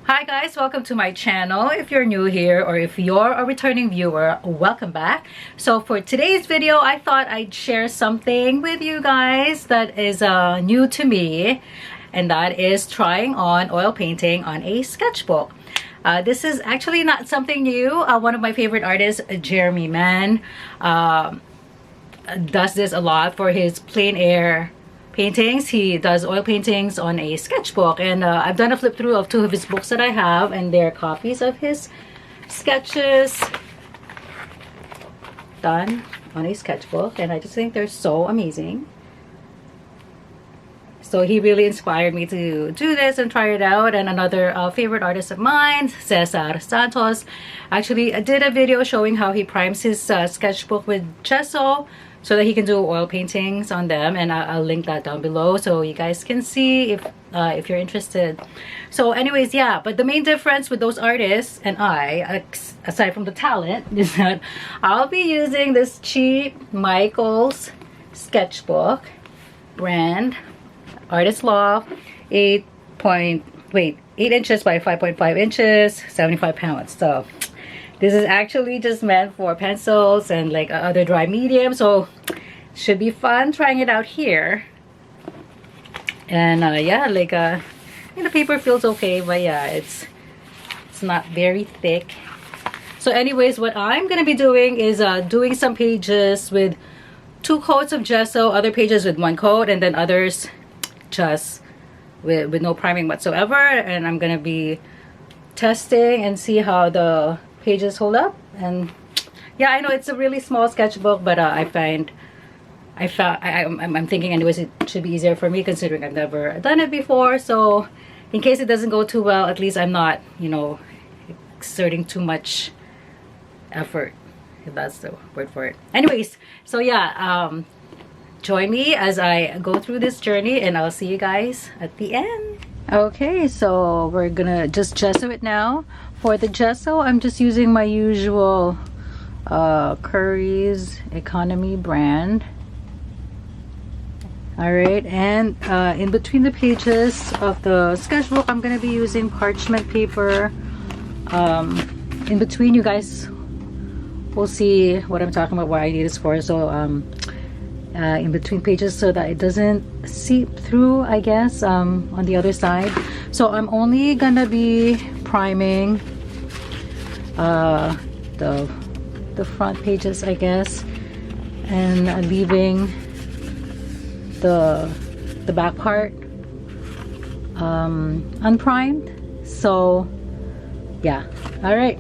Hi guys, welcome to my channel. If you're new here or if you're a returning viewer, welcome back. So for today's video, I thought I'd share something with you guys that is new to me, and that is trying on oil painting on a sketchbook. This is actually not something new. One of my favorite artists, Jeremy Mann, does this a lot for his plein air paintings. He does oil paintings on a sketchbook, and I've done a flip through of two of his books that I have, and they're copies of his sketches done on a sketchbook, and I just think they're so amazing. So he really inspired me to do this and try it out. And another favorite artist of mine, Cesar Santos, actually did a video showing how he primes his sketchbook with gesso so that he can do oil paintings on them, and I'll link that down below so you guys can see if you're interested. So anyways, yeah, but the main difference with those artists and I, aside from the talent, is that I'll be using this cheap Michaels sketchbook brand, Artist Loft, 8 inches by 5.5 inches, 75 pounds. So this is actually just meant for pencils and like other dry medium, so should be fun trying it out here. And yeah, like the paper feels okay, but yeah, it's not very thick. So anyways, what I'm gonna be doing is doing some pages with 2 coats of gesso, other pages with 1 coat, and then others just with no priming whatsoever. And I'm gonna be testing and see how the pages hold up. And yeah, I know it's a really small sketchbook, but I'm thinking anyways it should be easier for me considering I've never done it before. So in case it doesn't go too well, at least I'm not, you know, exerting too much effort, if that's the word for it. Anyways, so yeah, join me as I go through this journey, and I'll see you guys at the end. Okay, so we're gonna just gesso it now. For the gesso, I'm just using my usual Curry's Economy brand. Alright, and in between the pages of the sketchbook, I'm gonna be using parchment paper. In between, you guys will see what I'm talking about, what I need this for. So in between pages, so that it doesn't seep through, I guess, on the other side. So I'm only gonna be priming the front pages, I guess, and leaving the back part unprimed. So yeah, all right.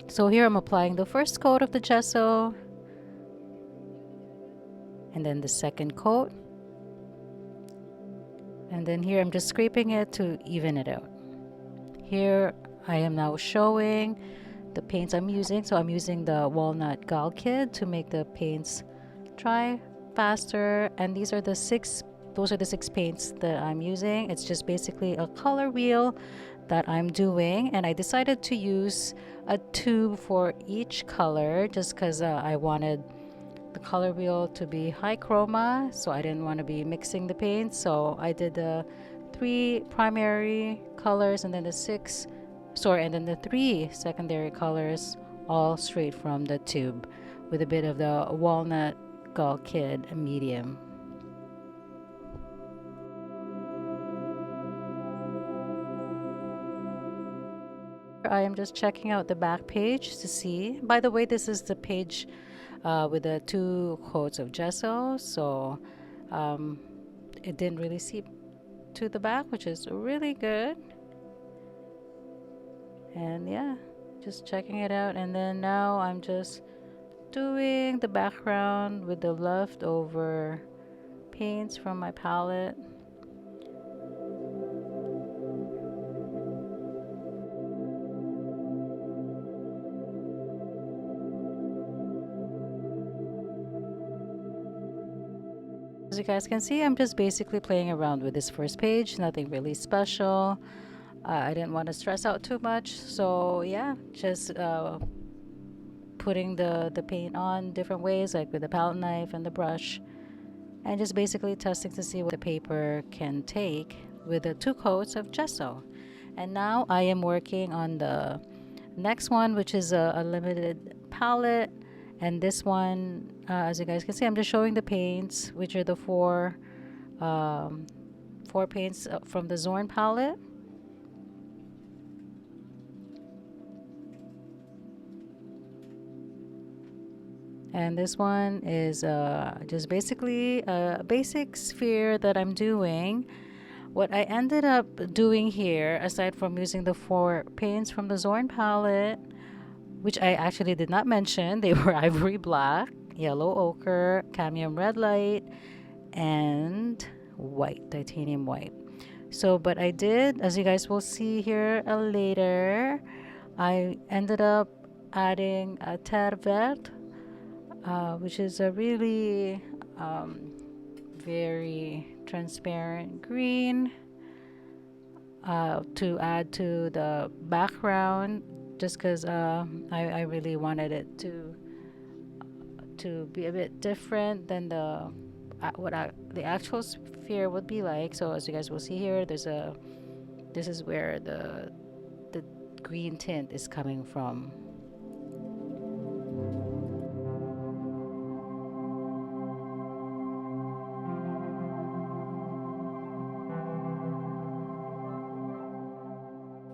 So here I'm applying the first coat of the gesso, and then the second coat, and then here I'm just scraping it to even it out. Here I am now showing the paints I'm using. So I'm using the walnut gal kid to make the paints dry faster, and those are the 6 paints that I'm using. It's just basically a color wheel that I'm doing, and I decided to use a tube for each color just because I wanted the color wheel to be high chroma, so I didn't want to be mixing the paints. So I did the 3 primary colors and then the 3 secondary colors, all straight from the tube, with a bit of the walnut gal kid medium. I am just checking out the back page to see. By the way, this is the page with the 2 coats of gesso, so it didn't really seep to the back, which is really good. And yeah, just checking it out. And then now I'm just doing the background with the leftover paints from my palette. As you guys can see, I'm just basically playing around with this first page, nothing really special. I didn't want to stress out too much, so yeah, just putting the paint on different ways, like with the palette knife and the brush, and just basically testing to see what the paper can take with the 2 coats of gesso. And now I am working on the next one, which is a limited palette. And this one, as you guys can see, I'm just showing the paints, which are the four paints from the Zorn palette. And this one is just basically a basic sphere that I'm doing. What I ended up doing here, aside from using the 4 paints from the Zorn palette, which I actually did not mention, they were ivory black, yellow ochre, cadmium red light, and white, titanium white. So, but I did, as you guys will see here later, I ended up adding a terre verte, which is a really very transparent green, to add to the background, just because I really wanted it to be a bit different than the actual sphere would be like. So as you guys will see here, this is where the green tint is coming from.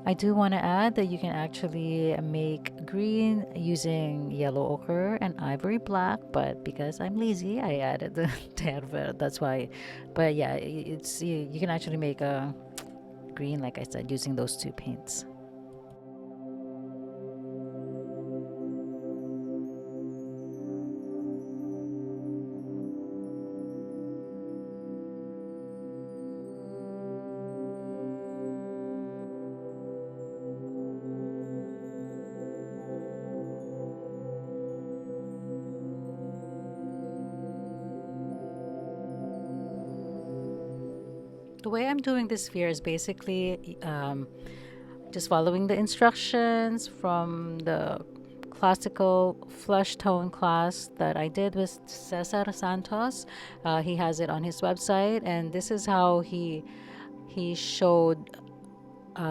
I do want to add that you can actually make green using yellow ochre and ivory black, but because I'm lazy, I added the terre. That's why. But yeah, it's you can actually make a green, like I said, using those 2 paints. The way I'm doing this sphere is basically just following the instructions from the classical flush tone class that I did with Cesar Santos. He has it on his website, and this is how he showed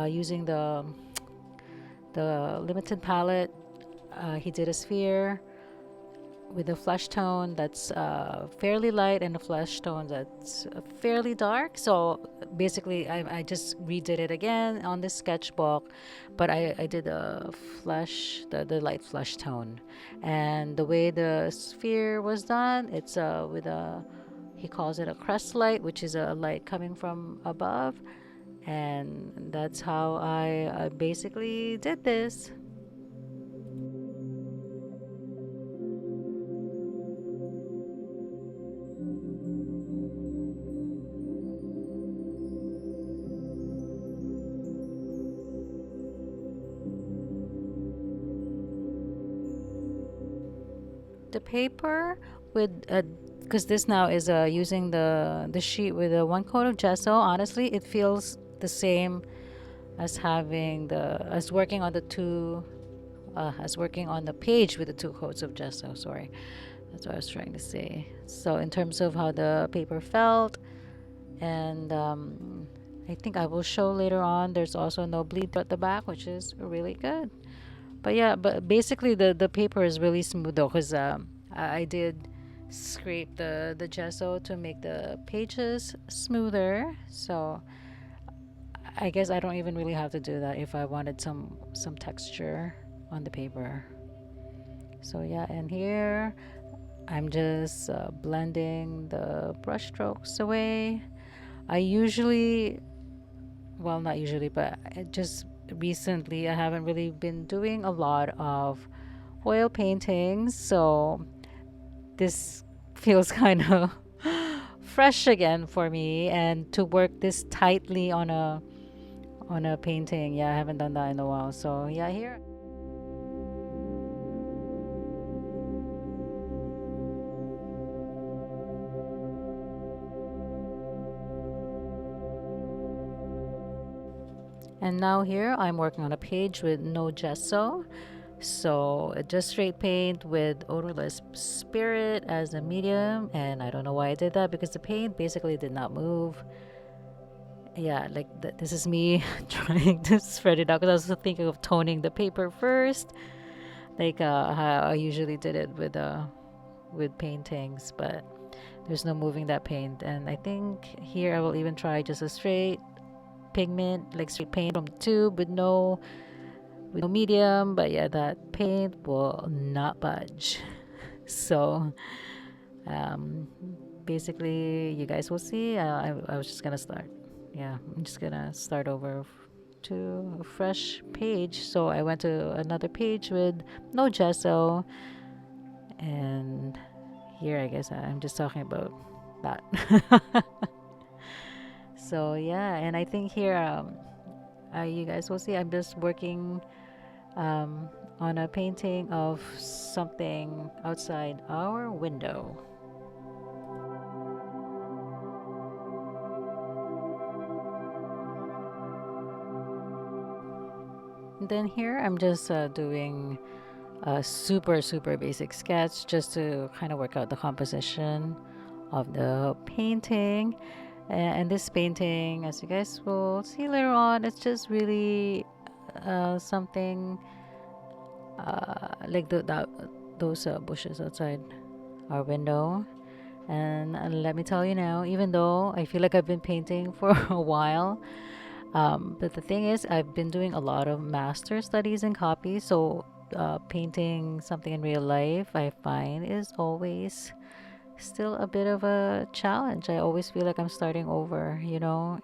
using the limited palette. He did a sphere with a flesh tone that's fairly light and a flesh tone that's fairly dark. So basically, I just redid it again on this sketchbook, but I did the light flesh tone. And the way the sphere was done, it's with he calls it a crest light, which is a light coming from above. And that's how I basically did this. The paper with because this now is using the sheet with a 1 coat of gesso. Honestly, it feels the same as having as working on the as working on the page with the 2 coats of gesso. Sorry, that's what I was trying to say. So in terms of how the paper felt, and I think I will show later on, there's also no bleed at the back, which is really good. But yeah, but basically the paper is really smooth though, because I did scrape the gesso to make the pages smoother. So I guess I don't even really have to do that if I wanted some texture on the paper. So yeah, and here I'm just blending the brush strokes away. I usually, well, not usually, but just recently I haven't really been doing a lot of oil paintings, so this feels kind of fresh again for me, and to work this tightly on a painting, yeah, I haven't done that in a while. So yeah, here. And now here I'm working on a page with no gesso. So just straight paint with odorless spirit as a medium. And I don't know why I did that, because the paint basically did not move. yeah, like this is me trying to spread it out because I was also thinking of toning the paper first, like how I usually did it with paintings, but there's no moving that paint. And I think here I will even try just a straight pigment, like straight paint from the tube with no medium. But yeah, that paint will not budge. So um, basically, you guys will see. I was just gonna start. Yeah, I'm just gonna start over to a fresh page. So I went to another page with no gesso, and here I guess I'm just talking about that. So yeah, and I think here you guys will see I'm just working um, on a painting of something outside our window. And then here I'm just doing a super basic sketch just to kind of work out the composition of the painting. And this painting, as you guys will see later on, it's just really something like those bushes outside our window. And let me tell you now, even though I feel like I've been painting for a while, but the thing is, I've been doing a lot of master studies in copy. So painting something in real life, I find, is always still a bit of a challenge. I always feel like I'm starting over,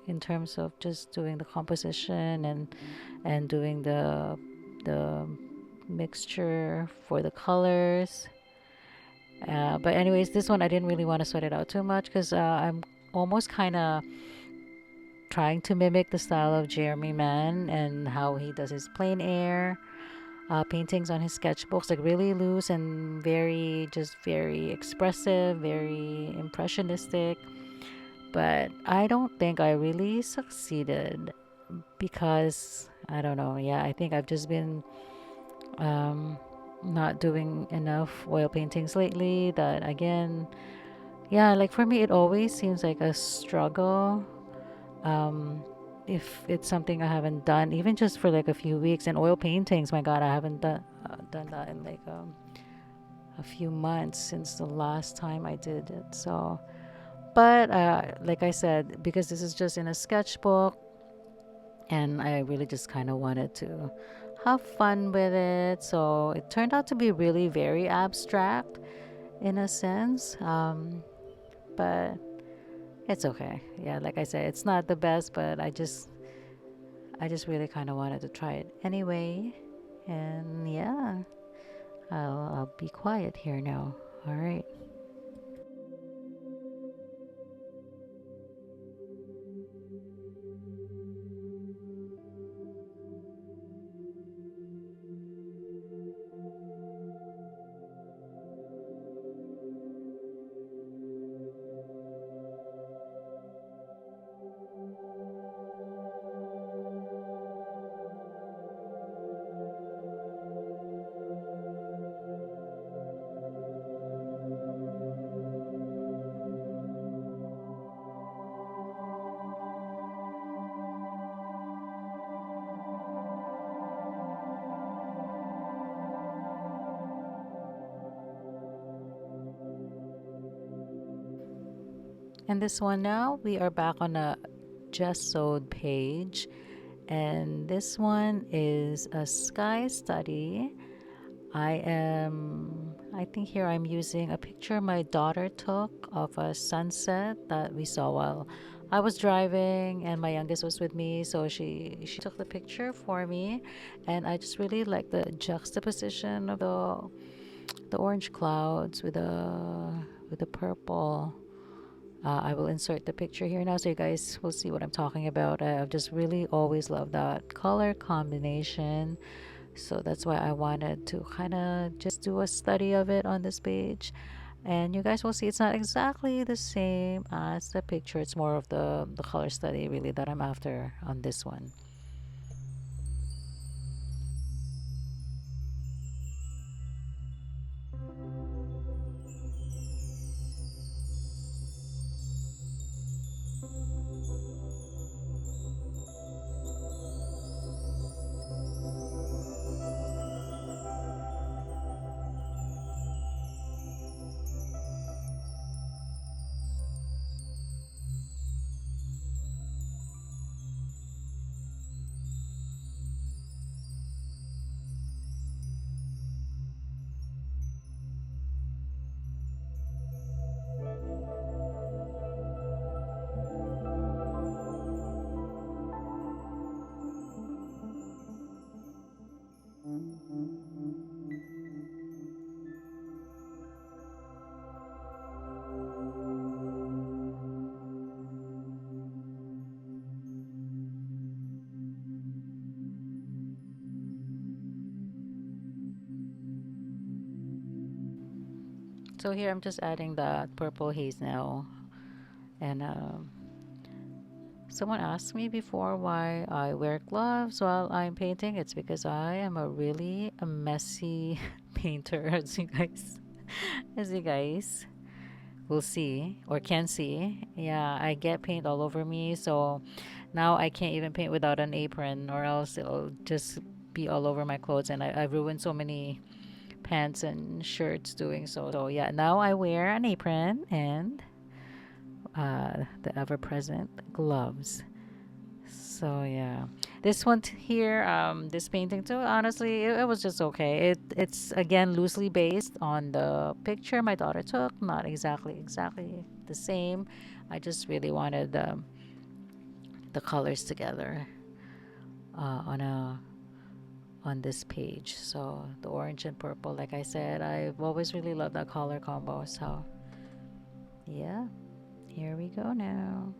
in terms of just doing the composition and doing the mixture for the colors. But anyways, this one I didn't really want to sweat it out too much because I'm almost kind of trying to mimic the style of Jeremy Mann and how he does his plein air paintings on his sketchbooks, like really loose and very expressive, very impressionistic. But I don't think I really succeeded because I don't know. Yeah, I think I've just been um, not doing enough oil paintings lately. That again, yeah, like for me, it always seems like a struggle. Um, if it's something I haven't done, even just for like a few weeks, and oil paintings, my God, I haven't done that in like a few months since the last time I did it. So, but like I said, because this is just in a sketchbook, and I really just kind of wanted to have fun with it. So it turned out to be really very abstract in a sense. But it's okay. Yeah, like I said, it's not the best, but I just really kind of wanted to try it anyway. And yeah, I'll be quiet here now. All right. And this one now, we are back on a gessoed page. And this one is a sky study. I think here I'm using a picture my daughter took of a sunset that we saw while I was driving and my youngest was with me. So she took the picture for me. And I just really like the juxtaposition of the orange clouds with the purple. I will insert the picture here now so you guys will see what I'm talking about. I've just really always loved that color combination. So that's why I wanted to kind of just do a study of it on this page. And you guys will see it's not exactly the same as the picture. It's more of the color study really that I'm after on this one. So here I'm just adding the purple haze now. And someone asked me before why I wear gloves while I'm painting. It's because I am a really a messy painter, as you guys will see or can see. Yeah, I get paint all over me, so now I can't even paint without an apron, or else it'll just be all over my clothes, and I've ruined so many pants and shirts doing so. So yeah, now I wear an apron and the ever-present gloves. So yeah, this one here, this painting too. Honestly, it was just okay. It's again loosely based on the picture my daughter took. Not exactly the same. I just really wanted the colors together on a on this page. So the orange and purple, like I said, I've always really loved that color combo. So yeah, here we go now.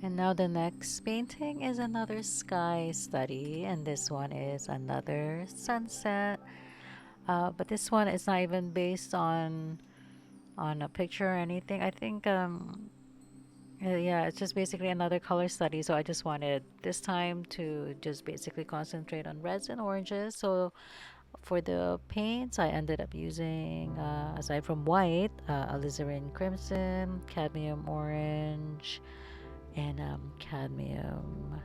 And now the next painting is another sky study, and this one is another sunset. But this one is not even based on a picture or anything. I think yeah, it's just basically another color study. So I just wanted this time to just basically concentrate on reds and oranges. So for the paints, I ended up using aside from white, alizarin crimson, cadmium orange, and cadmium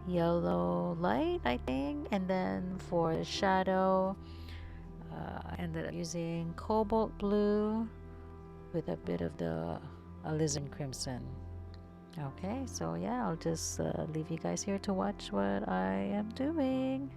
yellow light, I think. And then for the shadow, I ended up using cobalt blue with a bit of the alizarin crimson. Okay, so yeah, I'll just leave you guys here to watch what I am doing.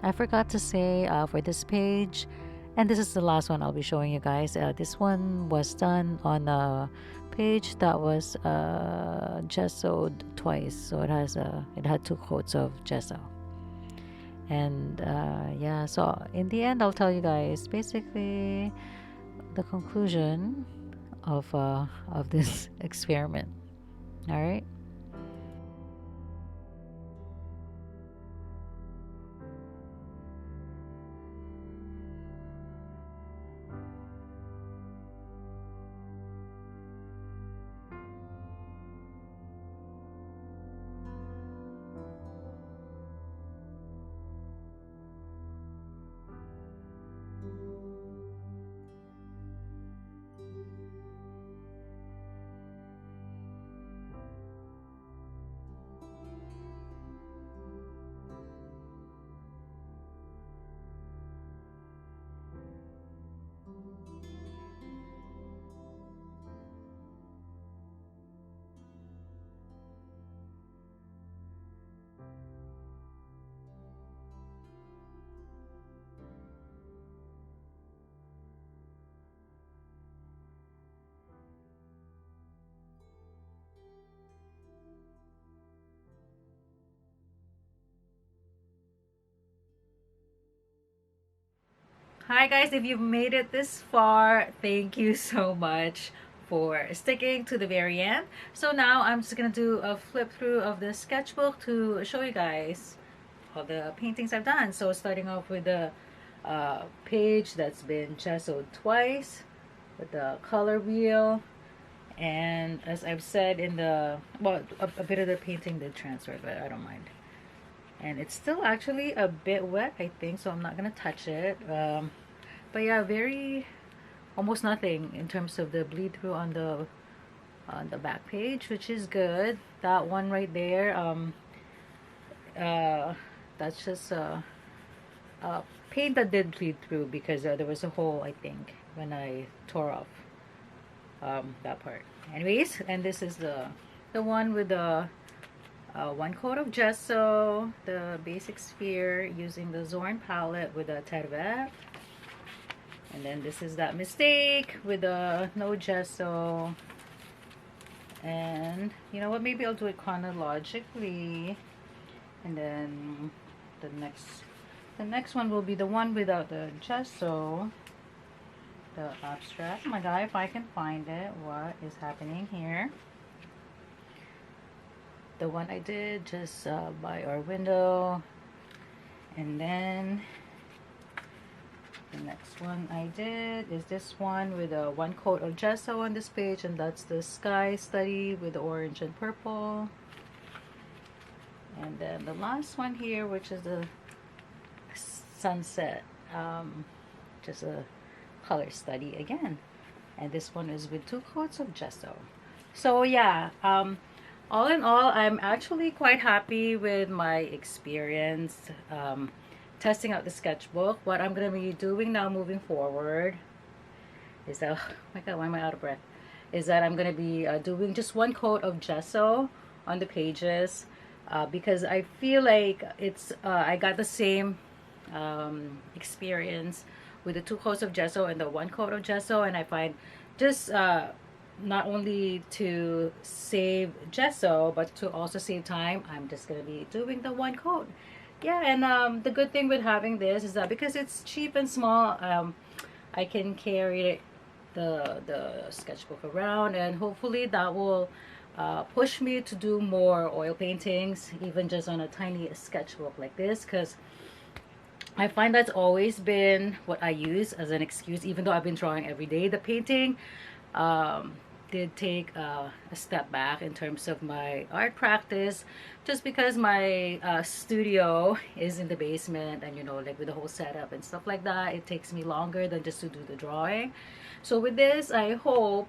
I forgot to say for this page, and this is the last one I'll be showing you guys. This one was done on a page that was gessoed twice, so it had two coats of gesso. And yeah, so in the end, I'll tell you guys basically the conclusion of this experiment. All right. Hi guys, if you've made it this far, thank you so much for sticking to the very end. So now I'm just gonna do a flip through of the sketchbook to show you guys all the paintings I've done. So starting off with the page that's been gessoed twice with the color wheel, and as I've said in the, well, a bit of the painting did transfer, but I don't mind. And it's still actually a bit wet, I think, so I'm not gonna touch it. But yeah, very almost nothing in terms of the bleed through on the back page, which is good. That one right there, that's just paint that did bleed through because there was a hole, I think, when I tore off that part. Anyways, and this is the one with the one coat of gesso, the basic sphere using the Zorn palette with the terre. And then this is that mistake with the no gesso. And you know what, maybe I'll do it chronologically. And then the next one will be the one without the gesso, the abstract. Oh my god, if I can find it, what is happening here? The one I did just by our window. And then the next one I did is this one with a one coat of gesso on this page, and that's the sky study with the orange and purple. And then the last one here, which is the sunset, just a color study again, and this one is with two coats of gesso. So yeah, all in all, I'm actually quite happy with my experience testing out the sketchbook. What I'm going to be doing now moving forward is that, oh my god, why am I out of breath? Is that I'm going to be doing just one coat of gesso on the pages because I feel like it's I got the same experience with the two coats of gesso and the one coat of gesso, and I find just not only to save gesso but to also save time, I'm just gonna be doing the one coat. Yeah, and the good thing with having this is that because it's cheap and small, I can carry the sketchbook around, and hopefully that will push me to do more oil paintings, even just on a tiny sketchbook like this, because I find that's always been what I use as an excuse. Even though I've been drawing every day, the painting did take a step back in terms of my art practice, just because my studio is in the basement, and you know, like with the whole setup and stuff like that, it takes me longer than just to do the drawing. So with this, I hope,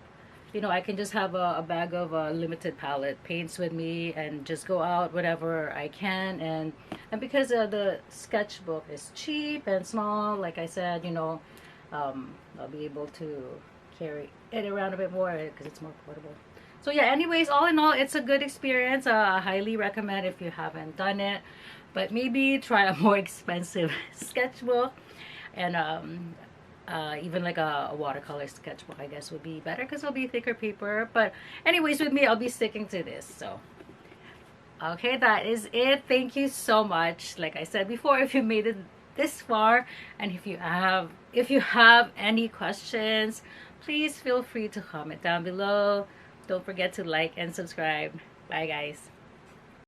you know, I can just have a bag of limited palette paints with me and just go out whenever I can. And because the sketchbook is cheap and small, like I said, you know, I'll be able to carry it around a bit more because it's more portable. So yeah, anyways, all in all, it's a good experience. I highly recommend if you haven't done it, but maybe try a more expensive sketchbook, and even like a watercolor sketchbook, I guess, would be better because it'll be thicker paper. But anyways, with me, I'll be sticking to this. So okay, that is it. Thank you so much. Like I said before, if you made it this far, and if you have any questions, please feel free to comment down below. Don't forget to like and subscribe. Bye guys.